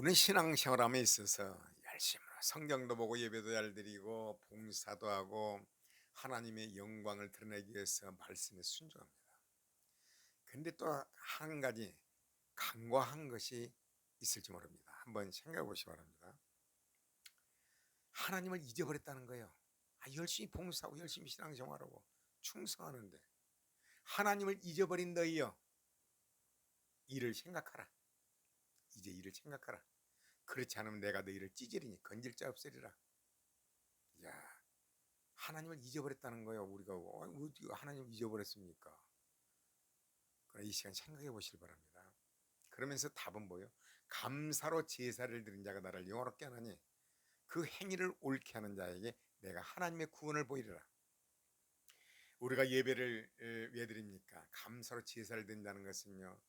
우리는 신앙생활함에 있어서 열심히 성경도 보고 예배도 잘 드리고 봉사도 하고 하나님의 영광을 드러내기 위해서 말씀에 순종합니다. 근데 또 한 가지 간과한 것이 있을지 모릅니다. 한번 생각해 보시기 바랍니다. 하나님을 잊어버렸다는 거예요. 열심히 봉사하고 열심히 신앙생활하고 충성하는데 하나님을 잊어버린 너희여, 이를 생각하라. 이제 이를 생각하라. 그렇지 않으면 내가 너희를 찢으리니 건질 자 없으리라. 야, 하나님을 잊어버렸다는 거예요. 우리가 어디 하나님을 잊어버렸습니까? 그러나 이 시간 생각해 보시기 바랍니다. 그러면서 답은 뭐예요? 감사로 제사를 드린 자가 나를 영화롭게 하나니 그 행위를 옳게 하는 자에게 내가 하나님의 구원을 보이리라. 우리가 예배를 왜 드립니까? 감사로 제사를 드린다는 것은요,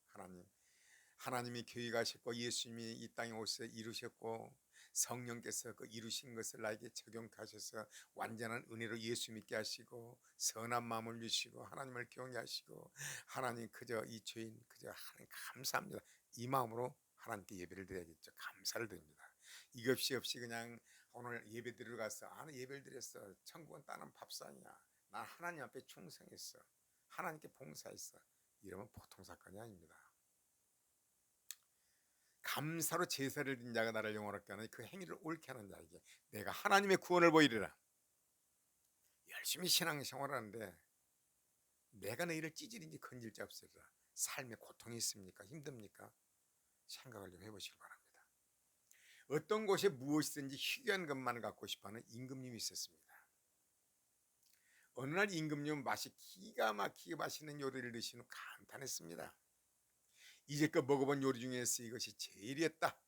하나님이 교회가 하셨고 예수님이 이 땅에 오셔서 이루셨고 성령께서 그 이루신 것을 나에게 적용하셔서 완전한 은혜로 예수 믿게 하시고 선한 마음을 주시고 하나님을 경외하시고 하나님 그저 이 죄인 그저 하나님 감사합니다, 이 마음으로 하나님께 예배를 드려야겠죠. 감사를 드립니다. 이것이 없이 그냥 오늘 예배 드리러 가서 예배를 드렸어, 천국은 따는 밥상이야, 난 하나님 앞에 충성했어, 하나님께 봉사했어, 이러면 보통 사건이 아닙니다. 감사로 제사를 드린 자가 나를 영원롭게 하는 그 행위를 옳게 하는 자에게 내가 하나님의 구원을 보이리라. 열심히 신앙생활을 하는데 내가 너희를 찌질인지 건질 자 없으리라. 삶에 고통이 있습니까? 힘듭니까? 생각을 좀 해보시기 바랍니다. 어떤 곳에 무엇이든지 희귀한 것만 갖고 싶어하는 임금님이 있었습니다. 어느 날 임금님은 맛이 기가 막히게 맛있는 요리를 드신 후 감탄했습니다. 이제껏 먹어본 요리 중에서 이것이 제일이었다.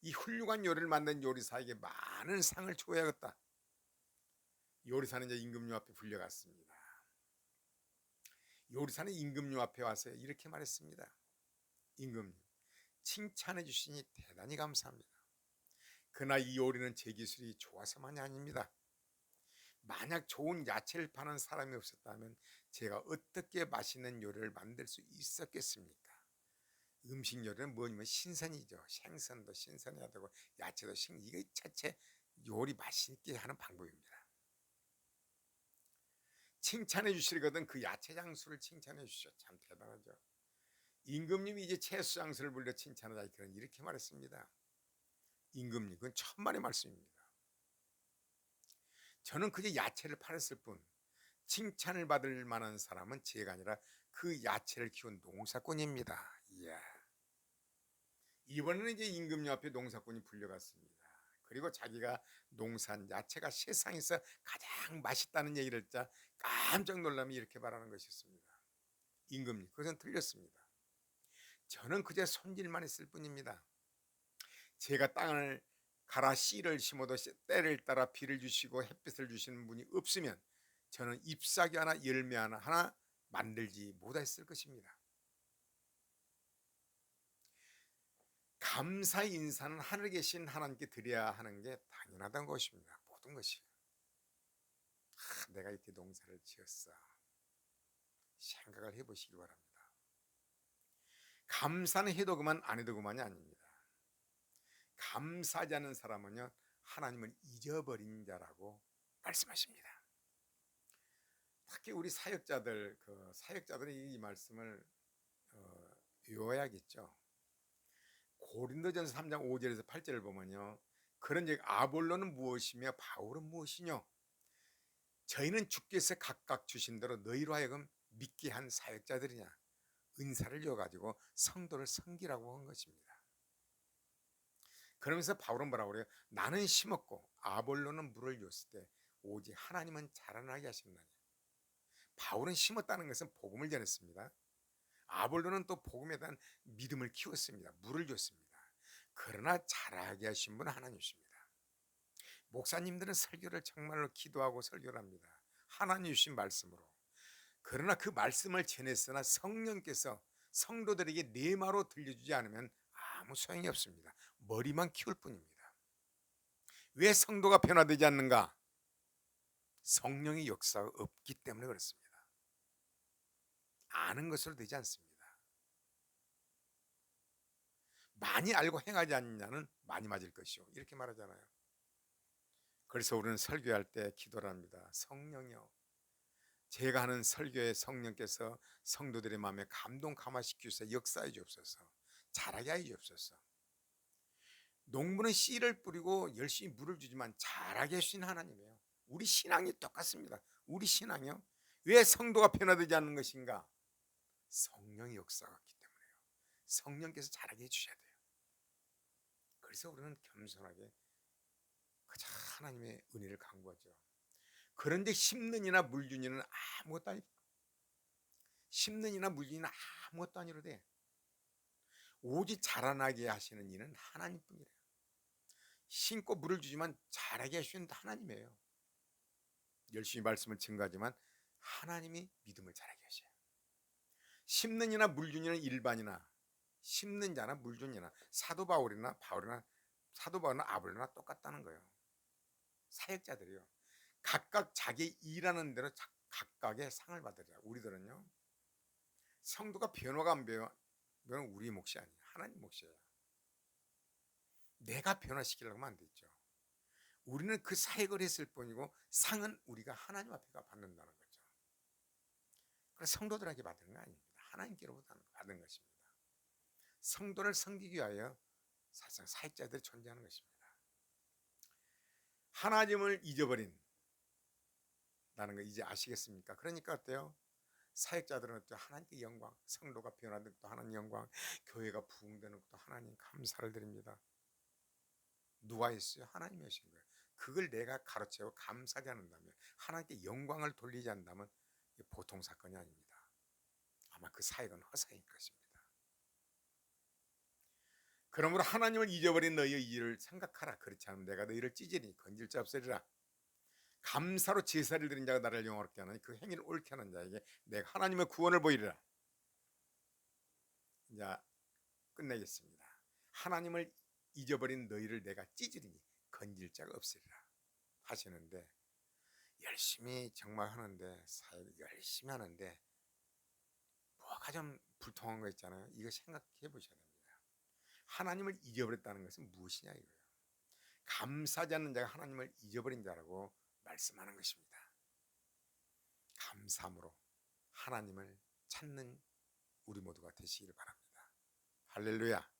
이 훌륭한 요리를 만든 요리사에게 많은 상을 줘야겠다. 요리사는 이제 임금님 앞에 불려갔습니다. 요리사는 임금님 앞에 와서 이렇게 말했습니다. 임금님, 칭찬해 주시니 대단히 감사합니다. 그러나 이 요리는 제 기술이 좋아서만이 아닙니다. 만약 좋은 야채를 파는 사람이 없었다면 제가 어떻게 맛있는 요리를 만들 수 있었겠습니까? 음식 요리는 뭐냐면 신선이죠. 생선도 신선해야 되고 야채도 이게 자체 요리 맛있게 하는 방법입니다. 칭찬해 주시거든 그 야채 장수를 칭찬해 주셔. 참 대단하죠. 임금님이 이제 채소 장수를 불려 칭찬하자. 그런 이렇게 말했습니다. 임금님, 그건 천만의 말씀입니다. 저는 그저 야채를 팔았을 뿐 칭찬을 받을 만한 사람은 제가 아니라 그 야채를 키운 농사꾼입니다. 이야. 이번에는 이제 임금님 앞에 농사꾼이 불려갔습니다. 그리고 자기가 농산 야채가 세상에서 가장 맛있다는 얘기를 듣자 깜짝 놀라며 이렇게 말하는 것이었습니다. 임금님, 그것은 틀렸습니다. 저는 그저 손질만 했을 뿐입니다. 제가 땅을 갈아 씨를 심어도 때를 따라 비를 주시고 햇빛을 주시는 분이 없으면 저는 잎사귀 하나 열매 하나 만들지 못했을 것입니다. 감사 인사는 하늘에 계신 하나님께 드려야 하는 게 당연하다는 것입니다. 모든 것이. 내가 이렇게 농사를 지었어. 생각을 해보시기 바랍니다. 감사는 해도 그만 안 해도 그만이 아닙니다. 감사하지 않는 사람은요, 하나님을 잊어버린 자라고 말씀하십니다. 특히 우리 사역자들이 이 말씀을 외워야겠죠. 고린도전서 3장 5절에서 8절을 보면요, 그런즉 아볼로는 무엇이며 바울은 무엇이뇨? 저희는 주께서 각각 주신 대로 너희로 하여금 믿게 한 사역자들이냐? 은사를 줘가지고 성도를 섬기라고 한 것입니다. 그러면서 바울은 뭐라고 그래요? 나는 심었고 아볼로는 물을 줬을 때 오직 하나님은 자라나게 하신다니. 바울은 심었다는 것은 복음을 전했습니다. 아볼로는 또 복음에 대한 믿음을 키웠습니다. 물을 줬습니다. 그러나 자라게 하신 분은 하나님이십니다. 목사님들은 설교를 정말로 기도하고 설교를 합니다. 하나님 주신 말씀으로. 그러나 그 말씀을 전했으나 성령께서 성도들에게 내마로 들려주지 않으면 아무 소용이 없습니다. 머리만 키울 뿐입니다. 왜 성도가 변화되지 않는가? 성령의 역사가 없기 때문에 그렇습니다. 아는 것으로 되지 않습니다. 많이 알고 행하지 않느냐는 많이 맞을 것이요 이렇게 말하잖아요. 그래서 우리는 설교할 때 기도를 합니다. 성령이여, 제가 하는 설교에 성령께서 성도들의 마음에 감동 감화시키셔서 역사해 주옵소서. 잘하게 하여 주옵소서. 농부는 씨를 뿌리고 열심히 물을 주지만 잘하게 해주신 하나님이에요. 우리 신앙이 똑같습니다. 우리 신앙이요, 왜 성도가 변화되지 않는 것인가? 성령의 역사가 없기 때문에요. 성령께서 잘하게 해주셔야 돼요. 그래서 우리는 겸손하게 그저 하나님의 은혜를 간구하죠. 그런데 심는 이나 물준 이는 아무것도 아니, 심는 이나 물준 이는 아무것도 아니로되 오직 자라나게 하시는 이는 하나님뿐이래요. 심고 물을 주지만 자라게 하시는 하나님이에요. 열심히 말씀을 증가하지만 하나님이 믿음을 자라게 하셔요. 심는 이나 물준 이는 일반이나 심는 자나 물준 이나 사도 바울이나 사도 바울이나 아볼로나 똑같다는 거예요. 사역자들이요, 각각 자기 일하는 대로 각각의 상을 받으리라. 우리들은요, 성도가 변화가 안 변화, 우리 몫이 아니에요. 하나님 몫이에요. 내가 변화시키려고 하면 안 되죠. 우리는 그 사역을 했을 뿐이고 상은 우리가 하나님 앞에 받는다는 거죠. 그래서 성도들에게 받는 거 아닙니다. 하나님께로부터 받은 것입니다. 성도를 섬기기 위하여 사실상 사역자들이 존재하는 것입니다. 하나님을 잊어버린 다는 거 이제 아시겠습니까? 그러니까 어때요? 사역자들은 어때요? 하나님께 영광, 성도가 변화된 것도 하나님 영광, 교회가 부흥되는 것도 하나님 감사를 드립니다. 누가 했어요? 하나님이 하신 거예요. 그걸 내가 가르치고 감사하지 않는다면, 하나님께 영광을 돌리지 않는다면 보통 사건이 아닙니다. 아마 그 사역은 허사일 것입니다. 그러므로 하나님을 잊어버린 너희의 일을 생각하라. 그렇지 않으면 내가 너희를 찢으니 건질 자 없으리라. 감사로 제사를 드린 자가 나를 영화롭게 하나니 그 행위를 옳게 하는 자에게 내가 하나님의 구원을 보이리라. 이제 끝내겠습니다. 하나님을 잊어버린 너희를 내가 찢으리니 건질 자가 없으리라 하시는데, 열심히 정말 하는데, 사역 열심히 하는데 뭐가 좀 불통한 거 있잖아요. 이거 생각해 보셔야 됩니다. 하나님을 잊어버렸다는 것은 무엇이냐 이거예요. 감사하지 않는 자가 하나님을 잊어버린 자라고 말씀하는 것입니다. 감사함으로 하나님을 찾는 우리 모두가 되시기를 바랍니다. 할렐루야.